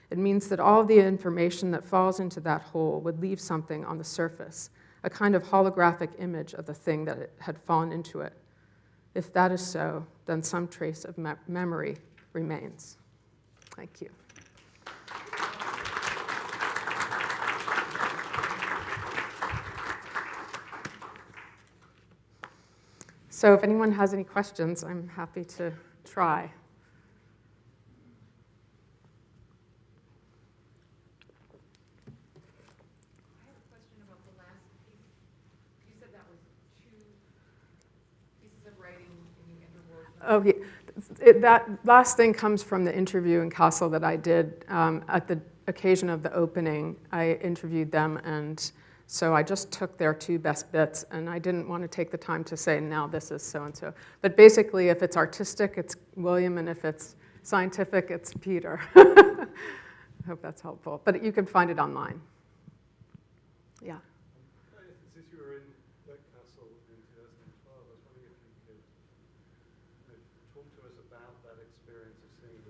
It means that all the information that falls into that hole would leave something on the surface, a kind of holographic image of the thing that it had fallen into it. If that is so, then some trace of memory remains. Thank you. So if anyone has any questions, I'm happy to try. I have a question about the last piece. You said that was 2 pieces of writing and you interwove them. Oh, yeah. That last thing comes from the interview in Kassel that I did at the occasion of the opening. I interviewed them, and so I just took their 2 best bits, and I didn't want to take the time to say, now this is so-and-so. But basically, if it's artistic, it's William, and if it's scientific, it's Peter. I hope that's helpful. But you can find it online. Yeah. Since you were in that castle in 2012, I was wondering if you could talk to us about that experience of seeing the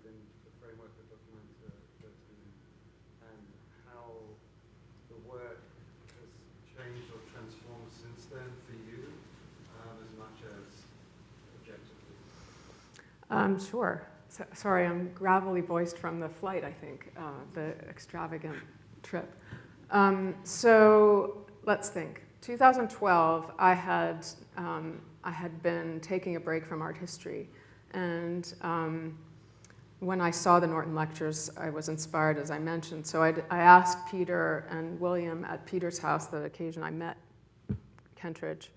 since then for you, as much as objectively? Sure. Sorry, I'm gravelly voiced from the flight, I think, the extravagant trip. So let's think. 2012, I had been taking a break from art history, and when I saw the Norton lectures, I was inspired, as I mentioned. So I asked Peter and William at Peter's house, the occasion I met Kentridge,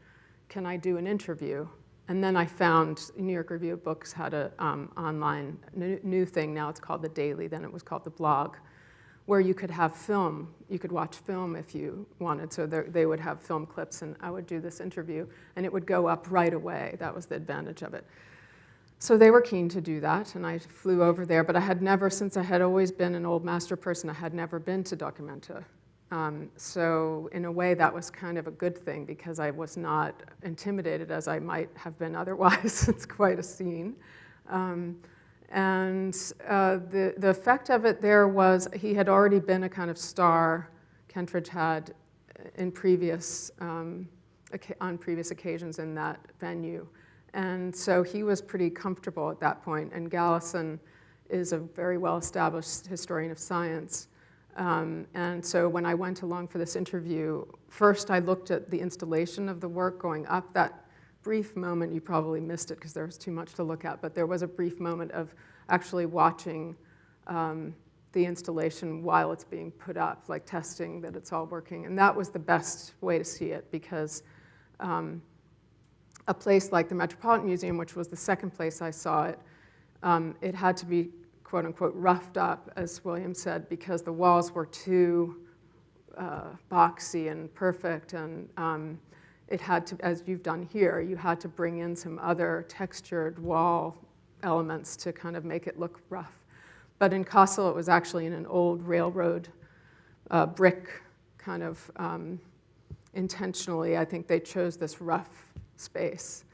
can I do an interview? And then I found New York Review of Books had a online new thing. Now it's called the Daily. Then it was called the Blog, where you could have film. You could watch film if you wanted. So they would have film clips, and I would do this interview, and it would go up right away. That was the advantage of it. So they were keen to do that, and I flew over there. But I had never, since I had always been an old master person, I had never been to Documenta. So in a way, that was kind of a good thing because I was not intimidated as I might have been otherwise. It's quite a scene. The effect of it there was he had already been a kind of star, Kentridge had, in previous, on previous occasions in that venue. And so he was pretty comfortable at that point. And Gallison is a very well-established historian of science. And so when I went along for this interview, first I looked at the installation of the work going up. That brief moment, you probably missed it because there was too much to look at, but there was a brief moment of actually watching the installation while it's being put up, like testing that it's all working. And that was the best way to see it because a place like the Metropolitan Museum, which was the second place I saw it, it had to be quote unquote roughed up, as William said, because the walls were too boxy and perfect, and it had to, as you've done here, you had to bring in some other textured wall elements to kind of make it look rough. But in Kassel, it was actually in an old railroad brick kind of intentionally. I think they chose this rough space.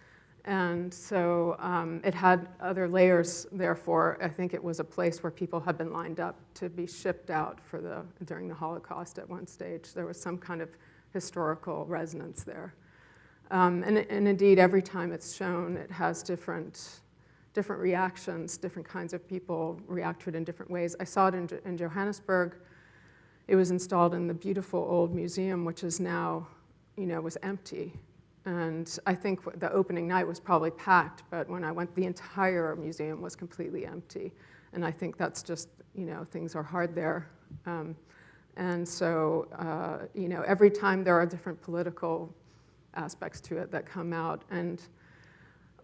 And so it had other layers, therefore. I think it was a place where people had been lined up to be shipped out during the Holocaust at one stage. There was some kind of historical resonance there. And indeed, every time it's shown, it has different reactions, different kinds of people react to it in different ways. I saw it in Johannesburg. It was installed in the beautiful old museum, which is now, was empty. And I think the opening night was probably packed, but when I went, the entire museum was completely empty. And I think that's just, things are hard there. And so, every time there are different political aspects to it that come out.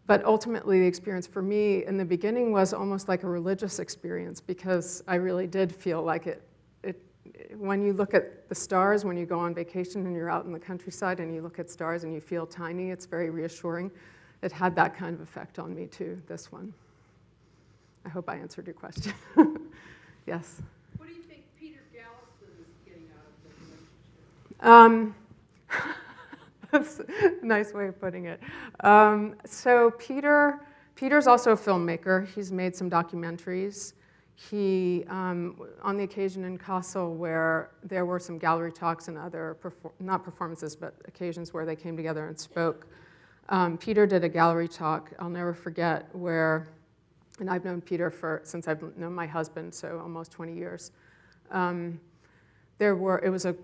But ultimately, the experience for me in the beginning was almost like a religious experience because I really did feel like it when you look at the stars, when you go on vacation and you're out in the countryside and you look at stars and you feel tiny, it's very reassuring. It had that kind of effect on me too, this one. I hope I answered your question. Yes? What do you think Peter Gallison is getting out of the relationship? That's a nice way of putting it. So Peter's also a filmmaker. He's made some documentaries. He, on the occasion in Kassel where there were some gallery talks and other, not performances, but occasions where they came together and spoke, Peter did a gallery talk, I'll never forget, where, and I've known Peter since I've known my husband, so almost 20 years. It was a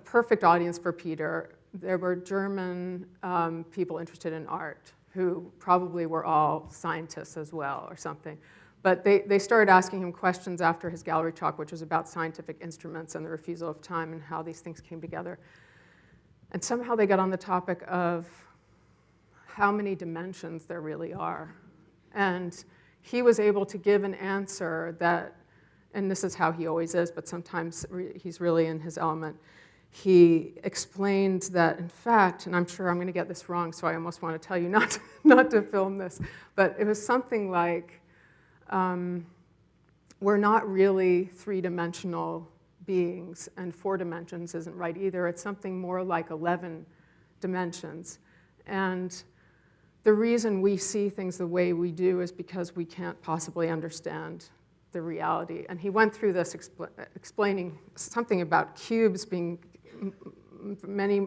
perfect audience for Peter. There were German people interested in art who probably were all scientists as well or something. But they started asking him questions after his gallery talk, which was about scientific instruments and the refusal of time and how these things came together. And somehow they got on the topic of how many dimensions there really are. And he was able to give an answer that, and this is how he always is, but sometimes he's really in his element. He explained that, in fact, and I'm sure I'm going to get this wrong, so I almost want to tell you not to film this, but it was something like, we're not really three-dimensional beings, and 4 dimensions isn't right either. It's something more like 11 dimensions. And the reason we see things the way we do is because we can't possibly understand the reality. And he went through this explaining something about cubes being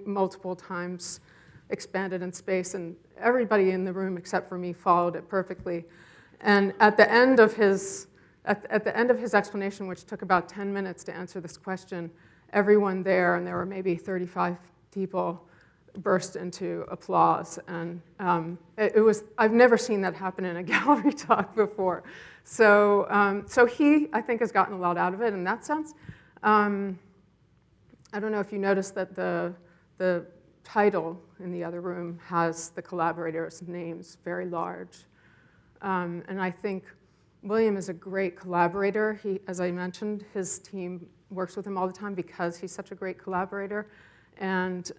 multiple times expanded in space, and everybody in the room except for me followed it perfectly. And at the end of his explanation, which took about 10 minutes to answer this question, everyone there, and there were maybe 35 people, burst into applause. And I've never seen that happen in a gallery talk before. So, so he, I think, has gotten a lot out of it in that sense. I don't know if you noticed that the title in the other room has the collaborators' names very large. And I think William is a great collaborator. He, as I mentioned, his team works with him all the time because he's such a great collaborator. And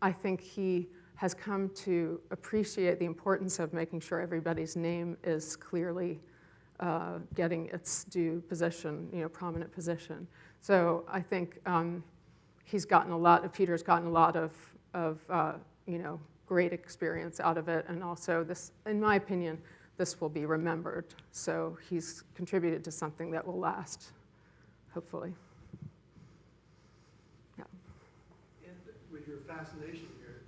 I think he has come to appreciate the importance of making sure everybody's name is clearly getting its due position, prominent position. So I think he's gotten a lot, Peter's gotten a lot of great experience out of it. And also this, in my opinion, this will be remembered. So he's contributed to something that will last, hopefully. Yeah. And with your fascination here,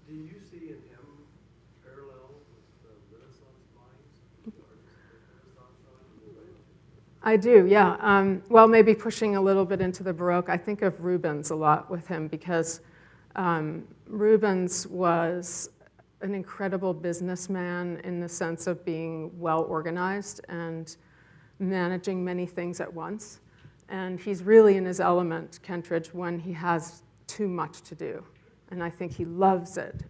do you see in him parallel with the Renaissance minds, the artists of the Renaissance time? I do, yeah. Well, maybe pushing a little bit into the Baroque. I think of Rubens a lot with him because Rubens was an incredible businessman in the sense of being well organized and managing many things at once. And he's really in his element, Kentridge, when he has too much to do. And I think he loves it.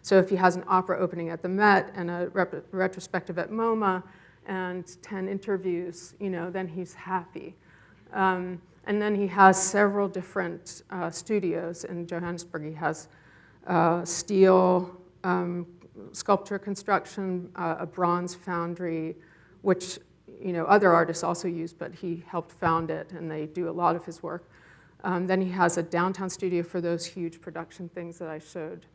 So if he has an opera opening at the Met and a retrospective at MoMA and 10 interviews, then he's happy. And then he has several different studios in Johannesburg. He has steel, sculpture construction, a bronze foundry, which other artists also use, but he helped found it, and they do a lot of his work. Then he has a downtown studio for those huge production things that I showed,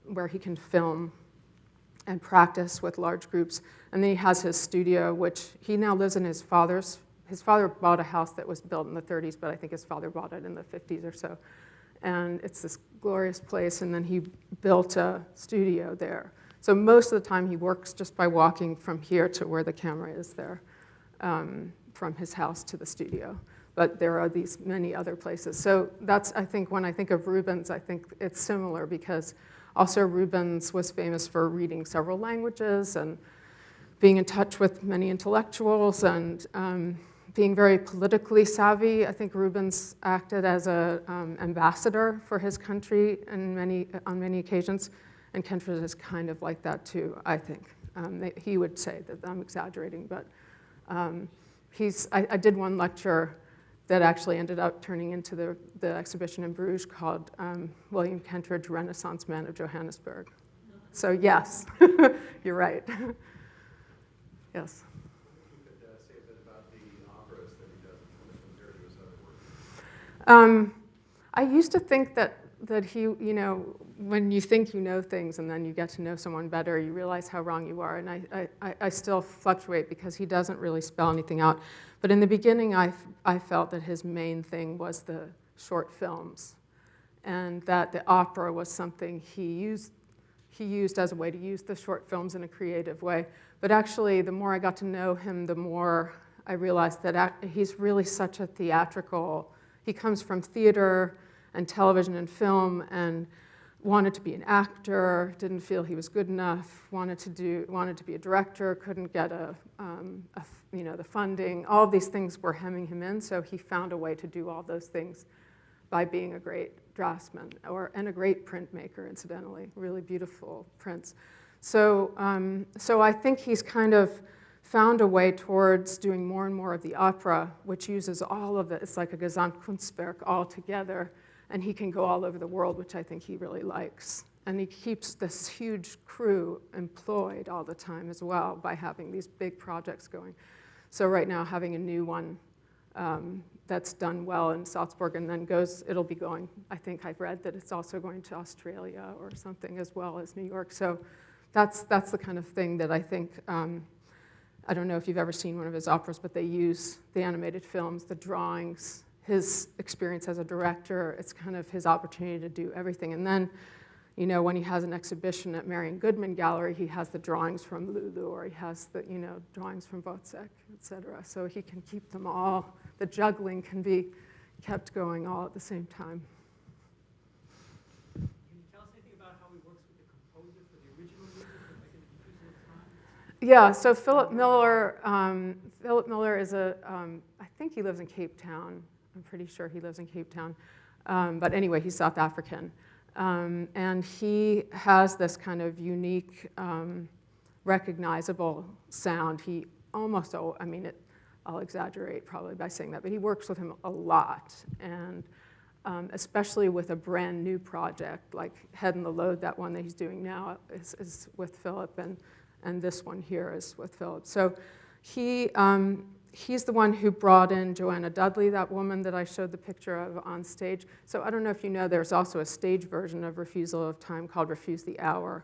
where he can film and practice with large groups. And then he has his studio, which he now lives in his father's. His father bought a house that was built in the 30s, but I think his father bought it in the 50s or so. And it's this glorious place, and then he built a studio there. So most of the time he works just by walking from here to where the camera is there, from his house to the studio. But there are these many other places. So that's, I think, when I think of Rubens, I think it's similar because also Rubens was famous for reading several languages and being in touch with many intellectuals and being very politically savvy. I think Rubens acted as an ambassador for his country on many occasions, and Kentridge is kind of like that too, I think. He would say that I'm exaggerating, but I did one lecture that actually ended up turning into the exhibition in Bruges called William Kentridge, Renaissance Man of Johannesburg. So yes, you're right. Yes. You could say a bit about the operas that he does compared to his other work. I used to think that he, when you think you know things and then you get to know someone better, you realize how wrong you are. And I still fluctuate because he doesn't really spell anything out. But in the beginning, I felt that his main thing was the short films, and that the opera was something he used as a way to use the short films in a creative way. But actually, the more I got to know him, the more I realized that he's really such a theatrical. He comes from theater and television and film, and wanted to be an actor, didn't feel he was good enough, wanted to be a director, couldn't get the funding. All of these things were hemming him in, so he found a way to do all those things by being a great draftsman and a great printmaker, incidentally, really beautiful prints. So I think he's kind of found a way towards doing more and more of the opera, which uses all of it. It's like a Gesamtkunstwerk all together, and he can go all over the world, which I think he really likes. And he keeps this huge crew employed all the time as well by having these big projects going. So right now, having a new one that's done well in Salzburg, and then it'll be going, I think I've read that it's also going to Australia or something as well as New York. So that's the kind of thing that I think, I don't know if you've ever seen one of his operas, but they use the animated films, the drawings, his experience as a director. It's kind of his opportunity to do everything. And then, you know, when he has an exhibition at Marion Goodman Gallery, he has the drawings from Lulu, or he has the, you know, drawings from Wozzeck, et cetera. So he can keep them all. The juggling can be kept going all at the same time. Can you tell us anything about how he works with the composer for the original music, like in Refusal of Time? Yeah, so Philip Miller is I think he lives in Cape Town. I'm pretty sure he lives in Cape Town. But anyway, he's South African. And he has this kind of unique, recognizable sound. He almost, I mean, I'll exaggerate probably by saying that, but he works with him a lot. And especially with a brand new project, like Head and the Load, that one that he's doing now is with Philip, and this one here is with Philip. So he's the one who brought in Joanna Dudley, that woman that I showed the picture of on stage. So I don't know if you know, there's also a stage version of Refusal of Time called Refuse the Hour,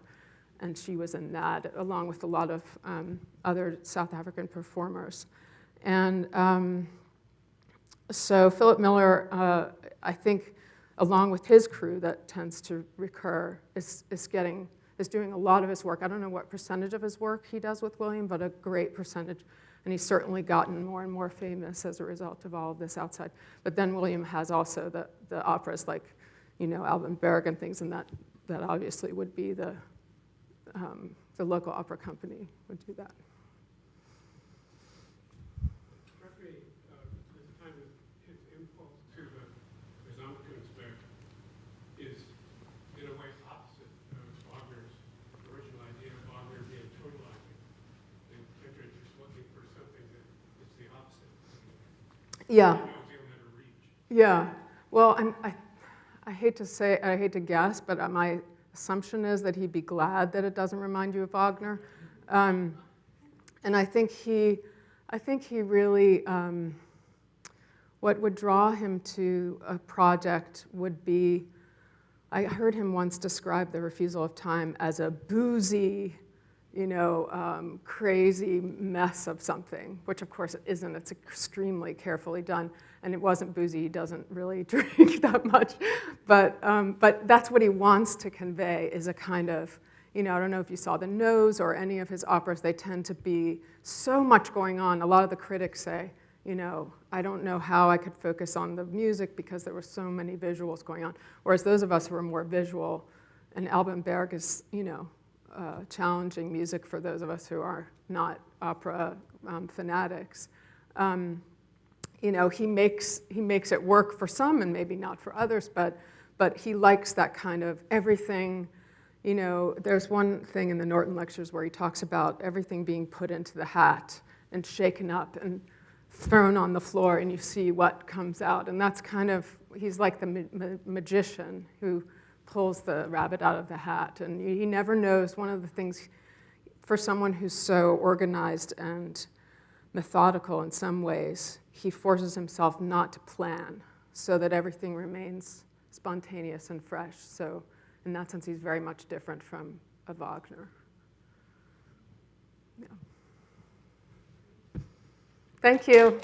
and she was in that, along with a lot of other South African performers. And so Philip Miller, I think, along with his crew that tends to recur, is doing a lot of his work. I don't know what percentage of his work he does with William, but a great percentage. And he's certainly gotten more and more famous as a result of all of this outside. But then William has also the operas like, you know, Alban Berg and things, and that obviously would be the local opera company would do that. Struck me at the time that his impulse to the Gesamtkunstwerk is, in a way, opposite of Wagner's original idea of Wagner being totalizing. And Kentridge is looking for something that is the opposite. Yeah. He knows he'll never reach. Yeah. Well, I hate to guess, but my assumption is that he'd be glad that it doesn't remind you of Wagner. And I think he really, what would draw him to a project would be, I heard him once describe the Refusal of Time as a boozy, you know, crazy mess of something, which of course it isn't. It's extremely carefully done, and it wasn't boozy. He doesn't really drink that much, but that's what he wants to convey, is a kind of, you know, I don't know if you saw The Nose or any of his operas. They tend to be so much going on. A lot of the critics say, you know, I don't know how I could focus on the music because there were so many visuals going on. Whereas those of us who are more visual, and Alban Berg is, you know, challenging music for those of us who are not opera fanatics. You know, he makes it work for some and maybe not for others, but he likes that kind of everything. You know, there's one thing in the Norton lectures where he talks about everything being put into the hat and shaken up and thrown on the floor, and you see what comes out. And that's kind of, he's like the magician who pulls the rabbit out of the hat. And he never knows. One of the things, for someone who's so organized and methodical in some ways, he forces himself not to plan so that everything remains spontaneous and fresh. So in that sense, he's very much different from a Wagner. Yeah. Thank you.